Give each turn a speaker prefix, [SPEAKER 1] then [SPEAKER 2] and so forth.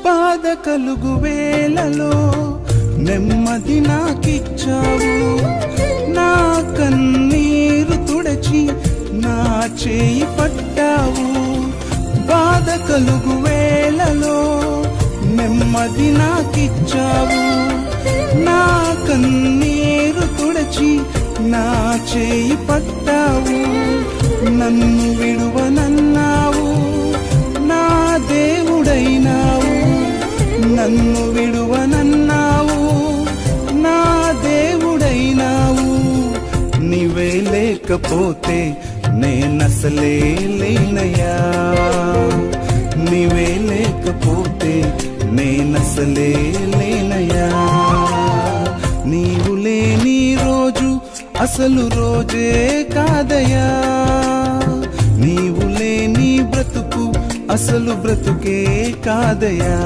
[SPEAKER 1] బాధ కలుగు వేళలో నెమ్మది నాకిచ్చావు, నా కన్నీరు తుడచి నా చేయి పట్టావు. బాధ కలుగు వేళలో నెమ్మది నాకిచ్చావు, నా కన్నీరు తుడచి నా చేయి పట్టావు. నన్ను విడువనన్నావు, నా దేవుడైనావు. నన్ను విడువనన్నావు, నా దేవుడైనావు. నీవే లేకపోతే నేనసలే లేనయ్యా, నీవే లేకపోతే నేనసలే లేనయ్యా. నీవు లేని రోజు అసలు రోజే కాదయ్యా, నీవు లేని బ్రతుకు అసలు బ్రతుకే కాదయ్యా.